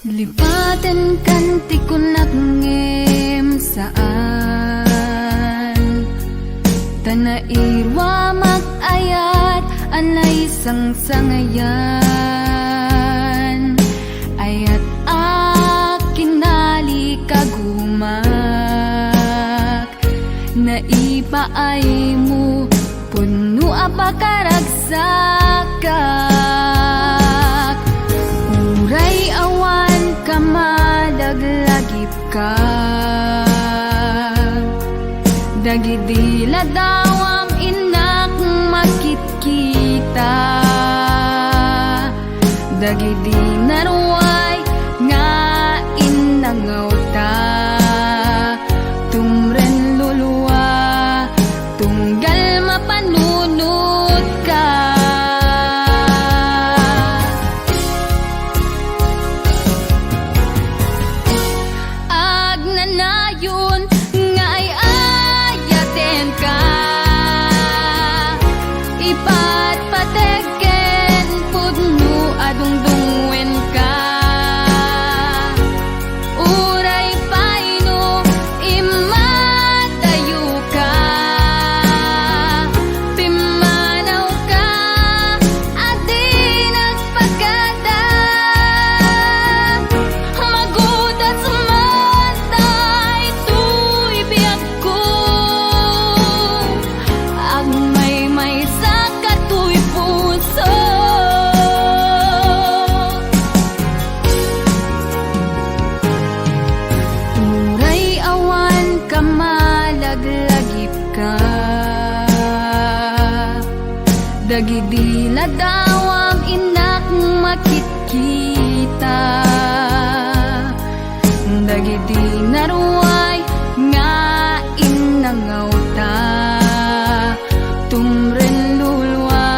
Lipaten kan ti kunak ngem saan Tanairwa mag-ayat anay sang-sangayan Ayat akinali kagumak Naipaay mo puno apakaragsak Uray awan kamadaglagip ka Dagidila dawam inak makit-kita Dagidi naruay nga inangaw ta Tumren luluwa tunggal mapanunod ka Agnanayon nga ay ayaten ka Ipatpateken pudno adungdungwen ka Uray paino imatayo ka Pimanaw ka adi nagpagada Magudas matay tuy biyak ko Agmay-may sa katuy puso Uray awan kamalaglagip ka Dagidila dawam inak makit-kita Dagidi naruay nga inangaw ta Tumren lulwa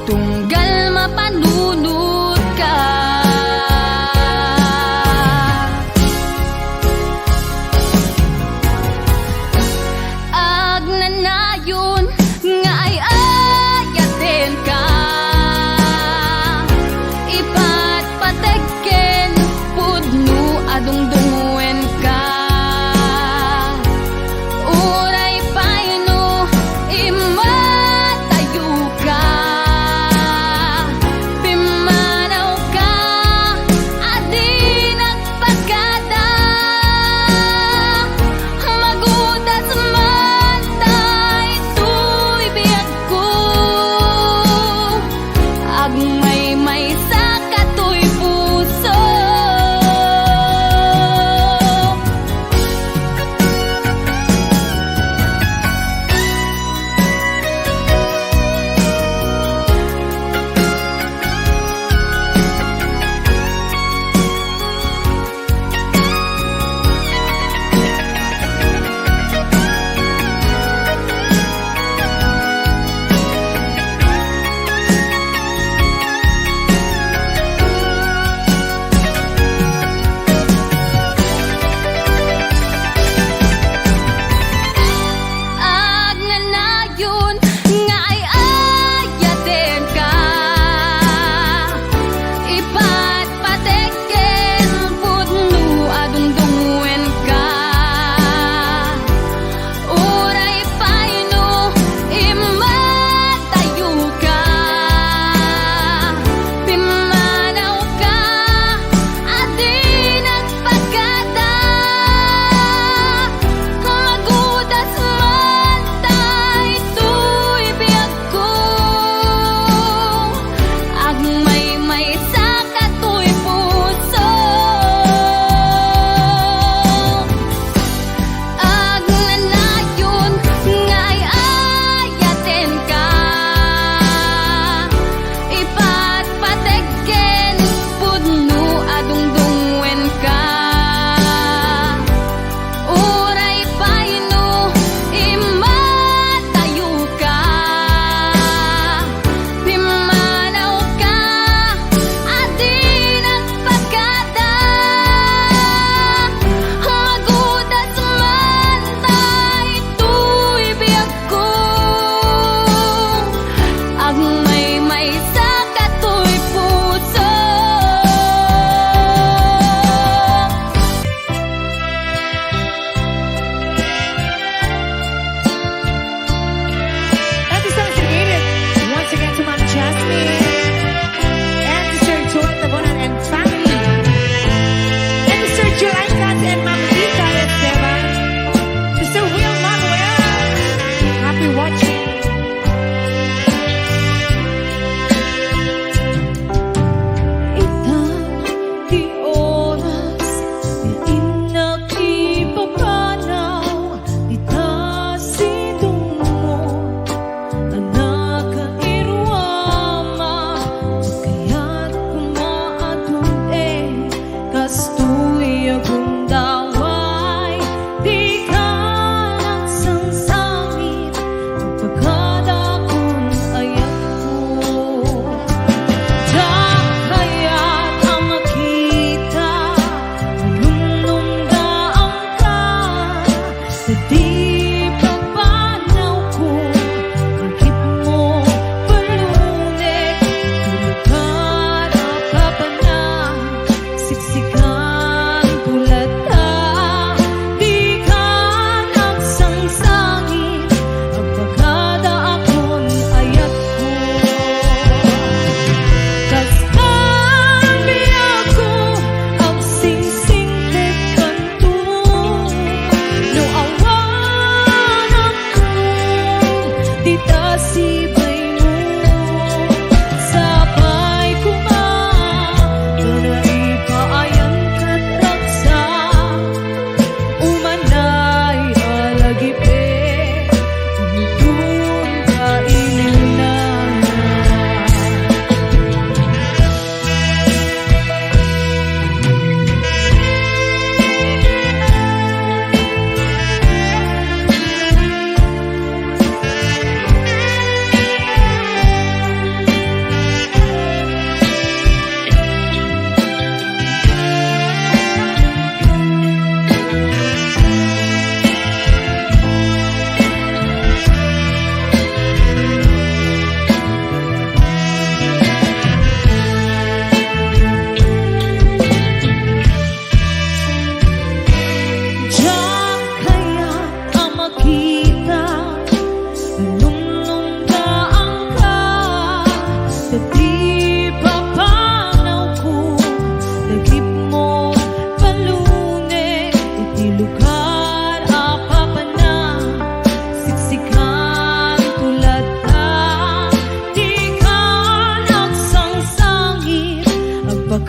tunggal mapanunod ka Agnanayon nga ay ayaten ka Ipatpateken pudno adungdungwen ka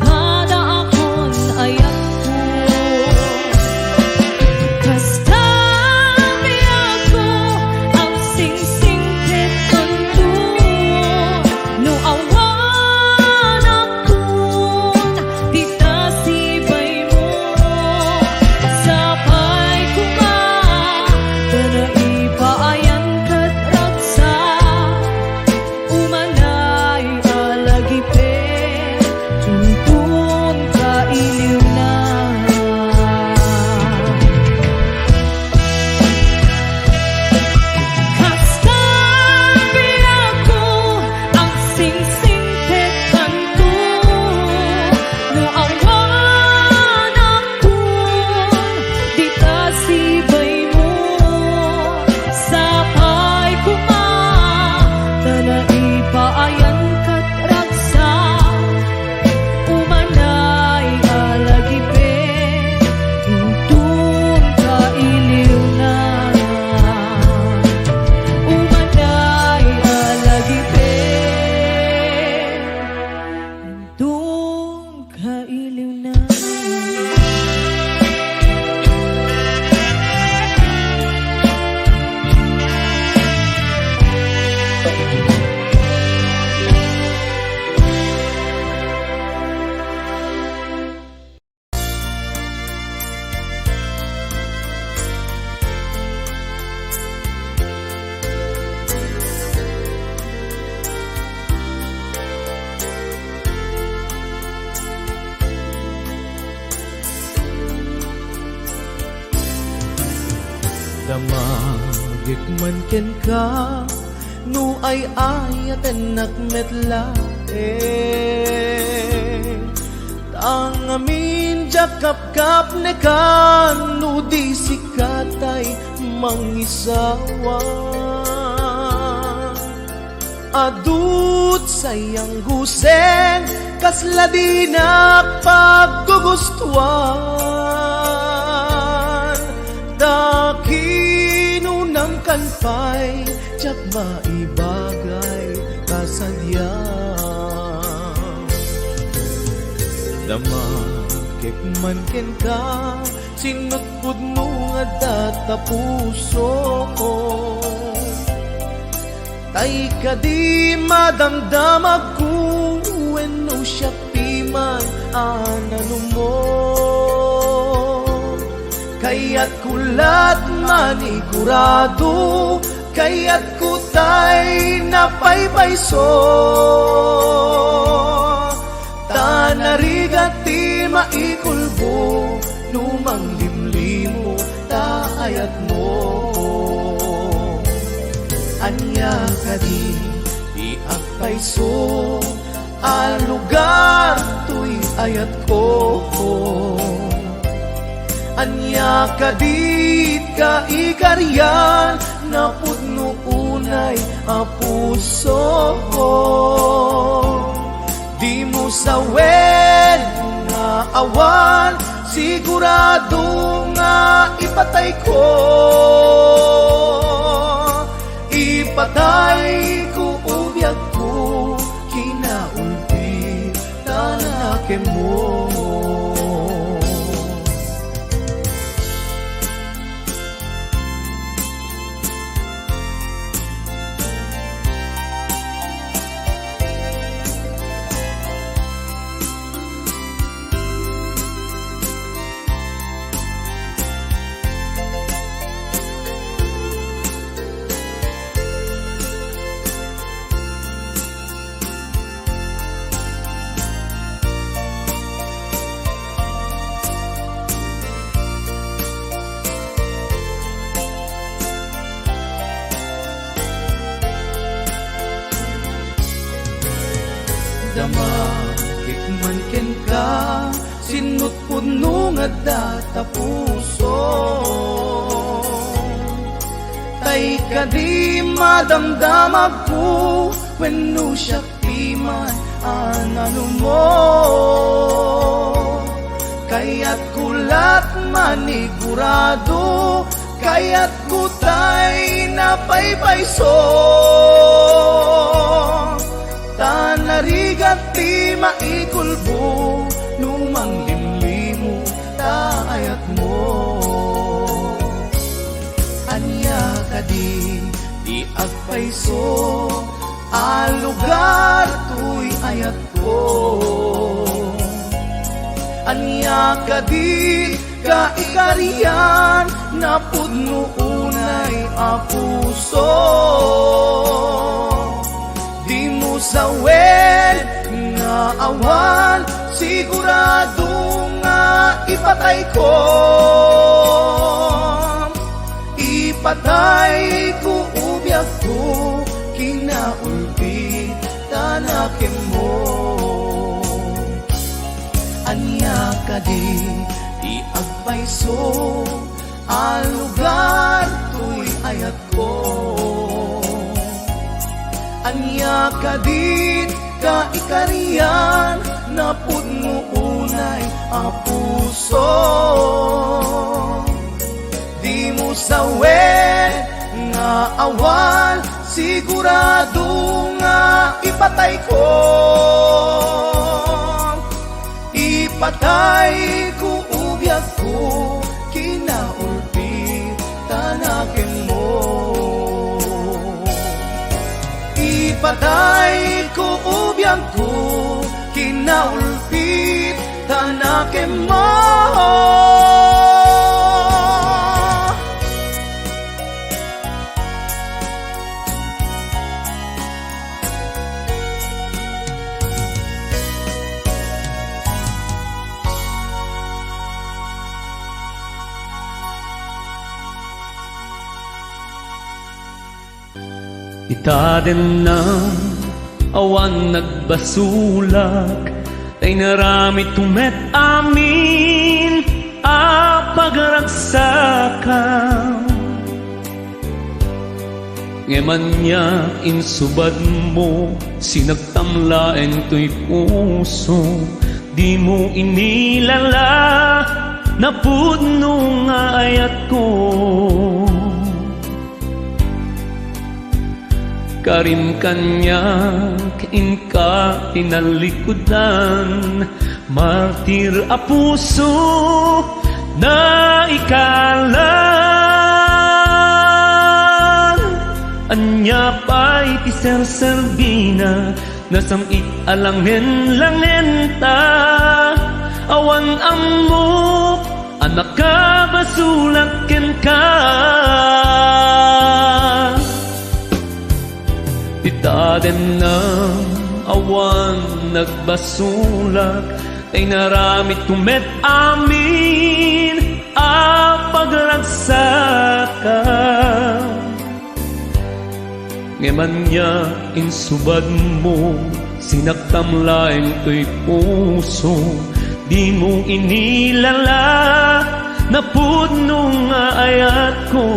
kada akon ayat ko. Kastabi ako ang singsing tetanto, no awan akon tita sibay mo. Sapay kuma tanay paayan kat raksa, umanay alagipe tuntun ka iliw na. Kastabi ako ang singsing tetanto, no awan akon dita sibay mo. Sapay kuma tanay paayan kat raksa, umanay alagipe tuntun ka iliw na. Umanay alagipe tuntun ka iliw na. Damagik man ken ka, no ay ayaten nakmetla tang amin jakap-kap ne ka, no di sikatay mangisawa. Adut sayang guseng kasla di na paggugustuhan, dakinunang kanpay tsak maibagay kasadya. Damakik man ken ka, sinutpud mo nga data puso ko. Tay ka di madamdamag ko, wenno siya piman anano mo. Kaya't kulat manigurado, kaya't kutay napaypayso. Tanarigati maikulbo, numang limlimo taayat mo. Anya ka di agpayso, alugar tuy ayat ko. Anya ka dit ka ikaryan, napudno unay a puso ko. Di mo sawen nga awan, sigurado nga ipatay ko. Ipatay ko ubiyag ko, kinaulti tanake mo. Damakik man ken ka, sinutpud no nga data puso. Tay ka di madamdamag ko, wenno siya piman anano mo. Kaya't kulat manigurado, kaya't kutay napaypayso. tanarigat ti maikulbo, numang limlimo taayat mo. Anya di agpayso, lugar tuy ayat ko. Anya di kaikarian, napudno unay apuso. Di mo sawen nga awan, sigurado nga ipatay ko. Ipatay ko ubyak ko, kinaulbit tanakin mo. Anya di agpayso, lugar tuy ayat ko. Anya di kaikarian, napudno unay apuso. Di mo sawen nga awan, sigurado nga ipatay ko. Ipatay ko ubyak ko, kinaulbit tanakin mo. Ipatay ko ubyak ko, kinaulbit tanakin mo. Itaden na awan nagbasulak, tay narami tumet amin pagragsakan. Ngeman niya insubad mo, sinagtamlaen to'y puso. Di mo inilala, napudno nga ayat ko. Karim kanya inka tinalikudan, martir a puso na ikalan. Anya pa'y tiserserbina, nasamit alangen langenta. Awan amok, anak ka basulaken ka. Itaden na awan nagbasulak, ay naramit tumet amin pagragsaka. Ngeman niya insubad mo, sinaktamlaeng to'y puso. Di mo inilala, napudno nga ayat ko.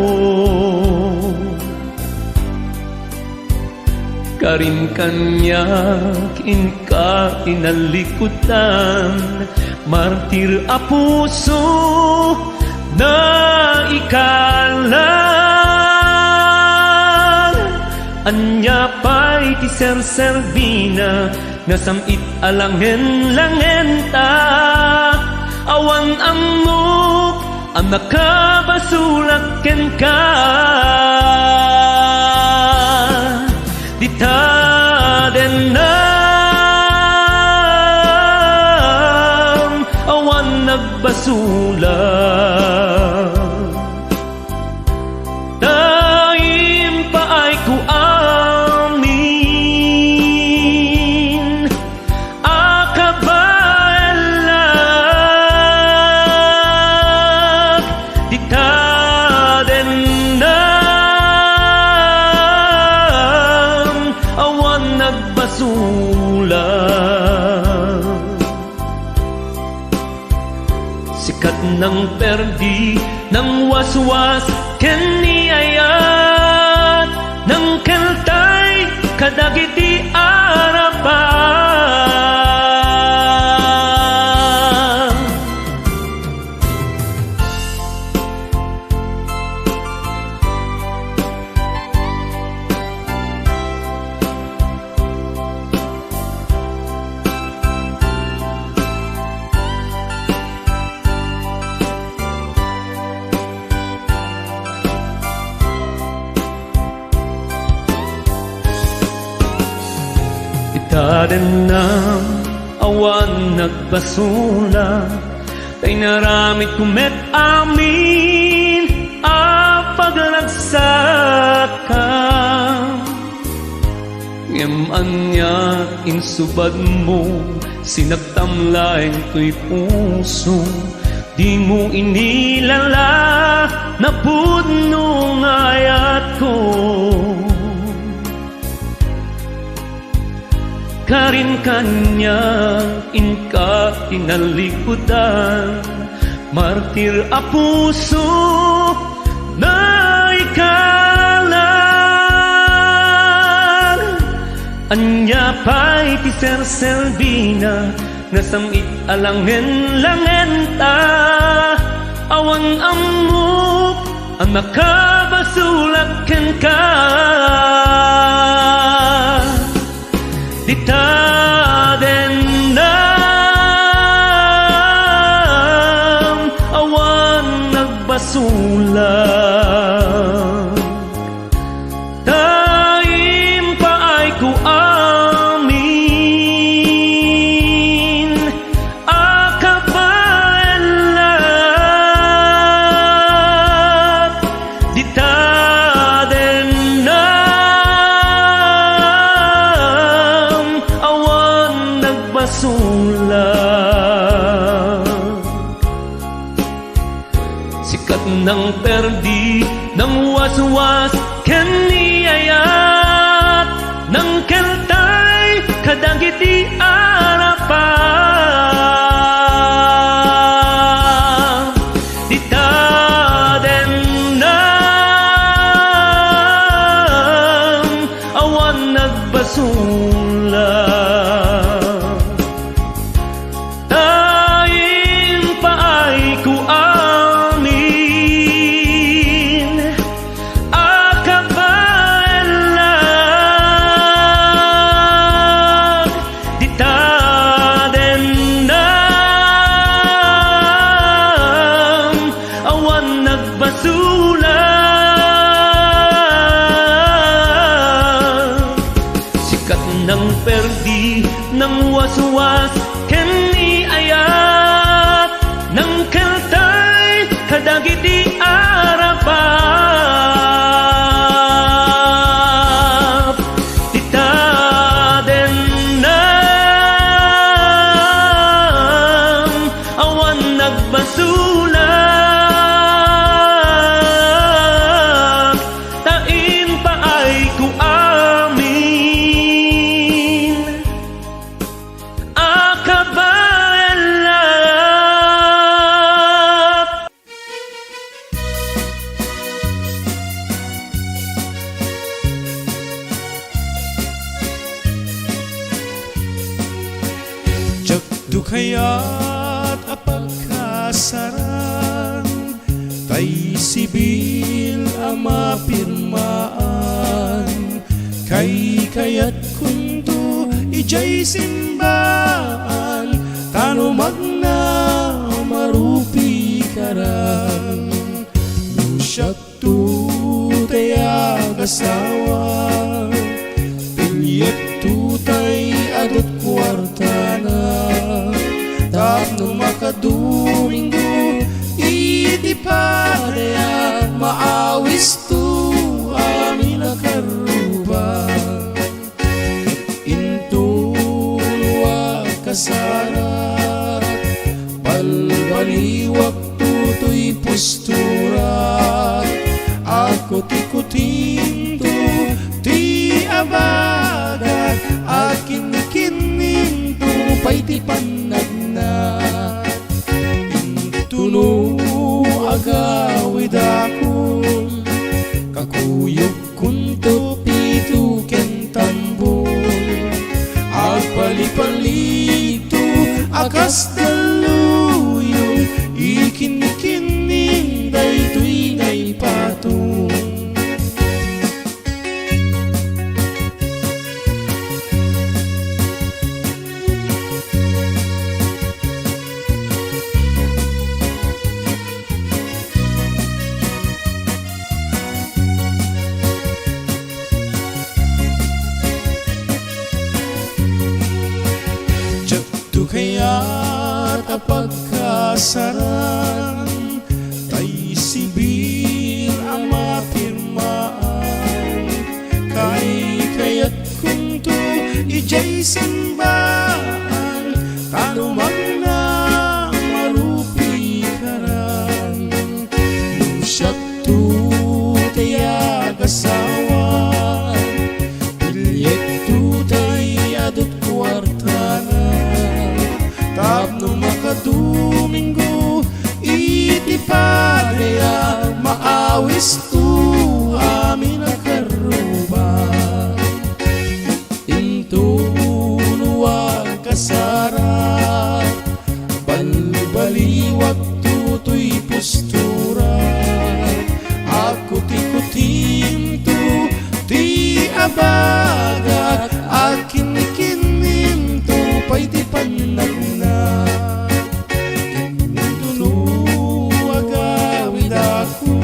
Karim kanya inka tinalikutan, martir a puso na ikalan. Anya pa'y tiserserbina, nasamit alangen langenta. Awan amok, ang nakabasulaken ka. Itaden na awan nagbasulak, taim paay ko amin akabalag. Itaden na awan nagbasulang, sikat ng perdi ng waswas keni ayat, ng keltay kadagiti arapan. Taden ng awan nagbasula, kay naramit kumet amin a paglagsakam. Ngem anya insubad mo, sinagtamlaeng to'y puso, di mo inilala na pudno ng ayat ko. Karin kanya inka tinalikudan, martir a puso na ikalan. Anya pa'y ti Ser Selvina, nga samit alangen langenta, awan amok ang nakabasulat ken ka. Ditaden nam awan nagbasulat, taim paay ko amin akabaelat. Ditaden sulat, sikat ng perdi ng waswas ken niayat, ng keltay kadagiti arapan. Ditaden nam awan nagbasulat, ng perdi ng waswas ken niayat, ng keltay kadagiti arapap. Ditaden nam awan nagbasulat, tain paay ko kaya't apagkasaran, tay sibil ang mapirmaan, kay kaya't kunto ijay simbaan, tano magna marupi karan. Lusyak tu tayag asawa, pinyet tu tay adot kwartana, tapno makadumingo iti padaya, maawis tu amin akaruba. Intulwa kasarat, balbaliwak tutoy postura, ako tikutin tu ti abadat, akin kinin tu pa'y ti panagna. Intuno agawid akon, kakuyog kunto pitu ken tambol, agpalipalito akas daluyong, ikin-kining daytoy ngay patong. Kristo amin nakaruba intunuang kasarat balbaliwat tutoy postura ako tikutim tu ti abagat akin kinim tu pay ti panagna agawid ako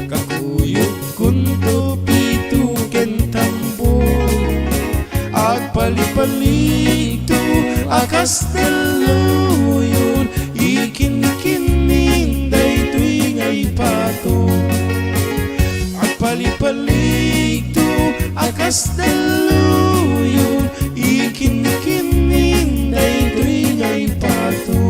kakuyog kunto pitu kentambo agpalipalig tu akas teluyon ikin-kining day tuwing ay pato agpalipalig tu akas teluyon ikin-kining day tuwing ay pato.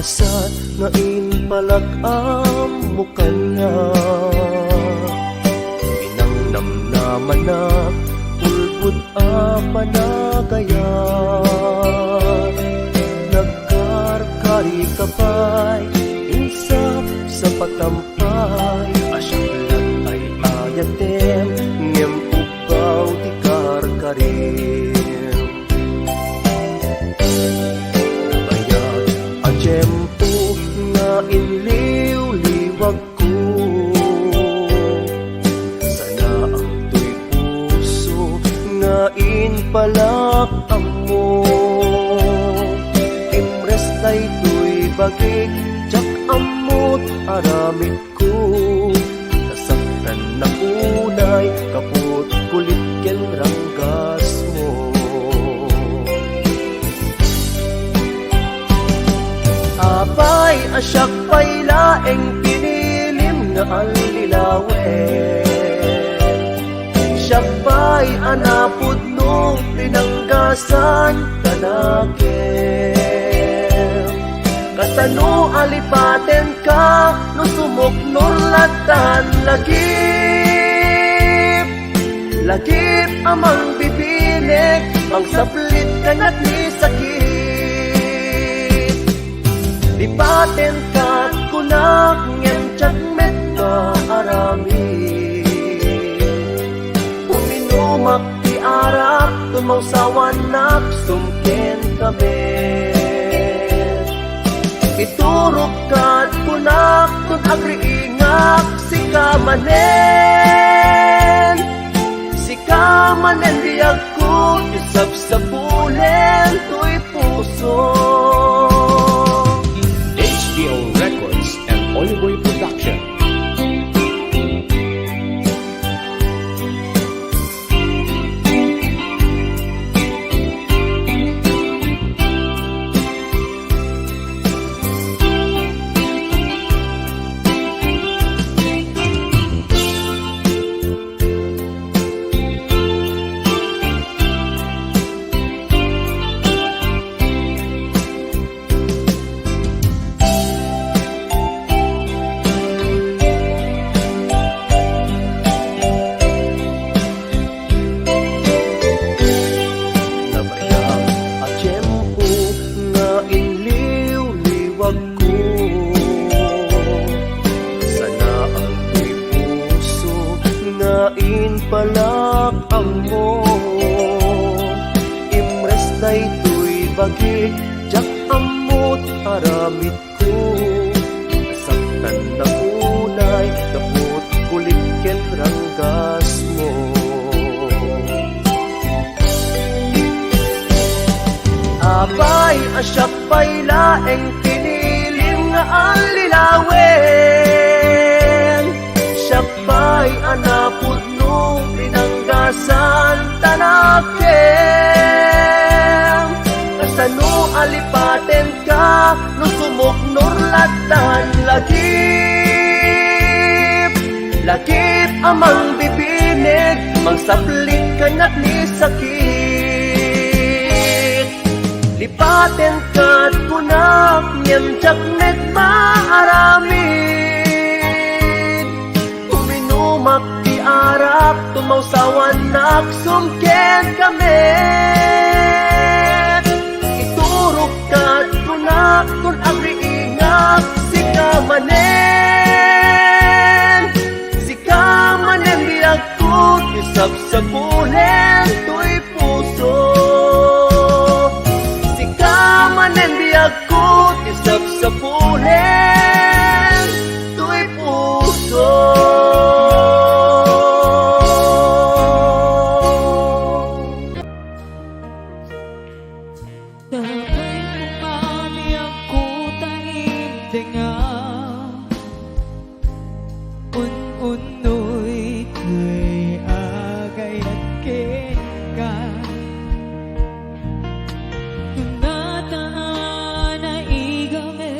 Sa ngain palagam mo kanya Pinangnamnaman na pulbud apa na kaya Nagkarkari ka pa'y insap sa pagtampay Asyak lang ay ayatem ngem ubaw ti karkarim Tiyempo nga inliw-liwag ko Sana ang tuy puso nga inpalakam mo Imres tay tuy bagik jak amot aramid ko Nasaktan na unay kaput kulit ken ranggas mo Apay asyak pay laeng pinilim na alilawen Siya pa'y anapod nung pinanggasan kanakin Kasano alipaten ka no sumuknor latan lagip Lagip amang bibinig mangsaplit kanat ni sakit Lipaten kat kunak ngem chakmet ka arami Uminumak ti arak tumaw sawanak sumken kami Iturok kat kunak kun agriingak si kamanen Si kamanen diag ko isap sa pulen tuy puso Records and Oliboy Production. Palakam mo Imres na ito'y bagik jak amot aramid ko Nasaktan na unay kaput kulit ken ranggas mo Apay asyak pay laeng pinilim nga alilawen Siya pa'y anapod pinanggasan tanakem Kasano alipaten ka no sumuknor latan lagip Lagip amang bibinig mangsaplit kanat ni sakit lipaten kat kunak Ngem jak met maaramid Uminumak di arap Tumausawan nak sumken kami Iturok kat kunak Kun agri ingak Sika manen biag ko Isap sa pulen Tuy puso Sika manen biag ko Isap sa pulen Tuy puso Sabay kumami ako tahim tenga Un-unoy ko'y agay at kenka Nataan na igame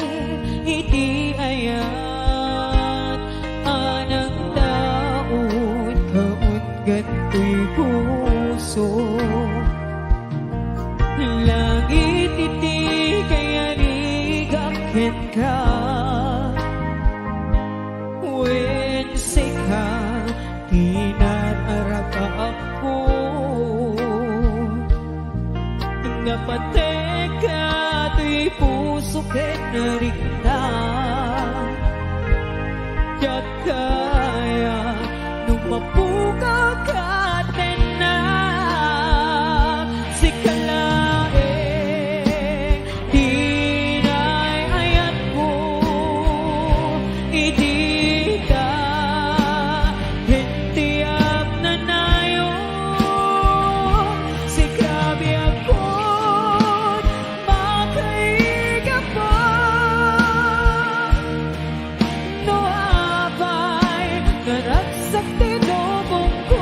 iti ayat Anang taon kaun ganto'y puso Langit iti kaya nigakin ka When sika kinararaka ako Napateka to'y puso kenarikta Kat kaya nung mapukaw ka na Si kalaeng dinay ayat mo Iti ka hintiyap na nayo Si grabe ako't makaiga pa No abay naragsak tinubong ko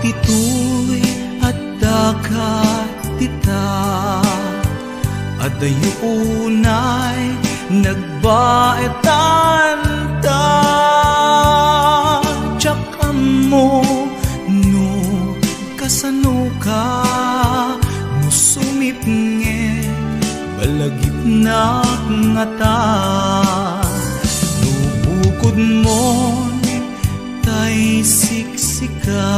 ditoy at dagat tita, adayo unay nagbaetan ta. Tsak mo no kasano ka, no sumipnge balagit na ngata. No bukod mo tay siksika,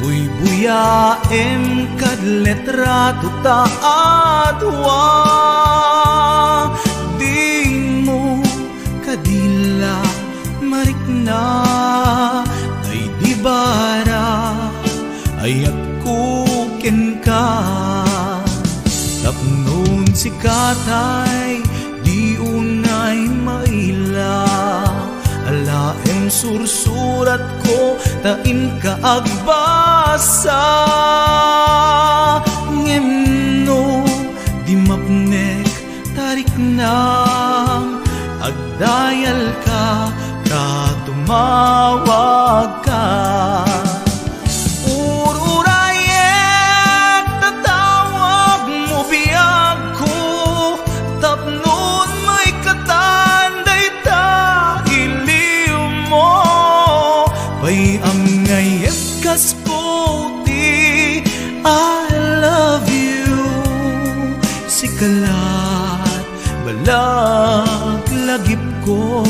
buy-buyaem kad letrato ta adwa. Di mo kadila marikna, ay di bara ayat kuken ka. Tapnon si katay di unay maila, alaem sursurat ko tain ka agbasa. Ngemno di mapnek tarik na, agdayal ka tumawag ka. Ururayek tatawag mo biyag ko, tapnon may katanday ta iliw mo. Pay ang ngayet kas puti, I love you. Sikalat balag lagip ko.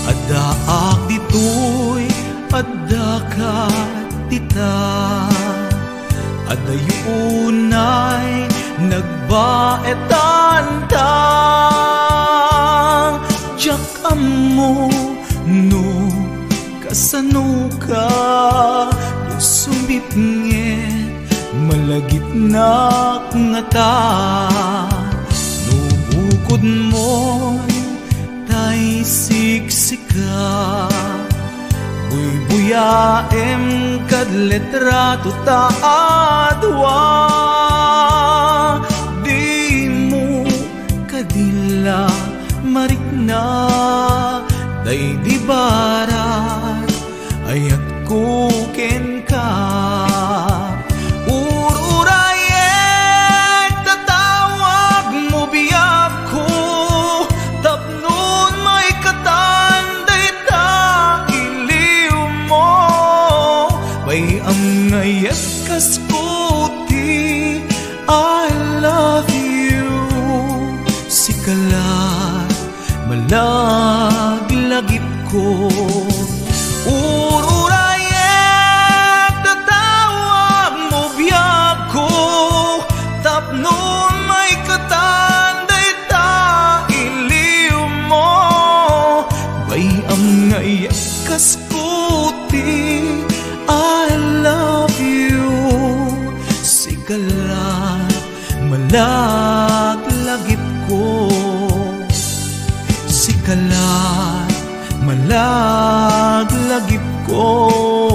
Adaak ditoy addakat tita, adayo unay nagbaetan ta. Tsak mo no kasano ka, no sumipnget malagip na ngata. No bukod mo tay siksika, buy-buyaem kad letrato ta adwa. Di mo kadila marikna, day di barat ayat kuken ka. Ururayek tatawag mo biyag ko, tapnon may katanday ta iliw mo. Bay ang ngayet kas puti, I love you. Sikalat malaglagip ko. Ururayek tatawag mo biyag ko, tapnon may katanday ta iliw mo. Bay ang ngayet kas puti, I love you. Sikalat malaglagip ko. Sikalat malaglagip ko.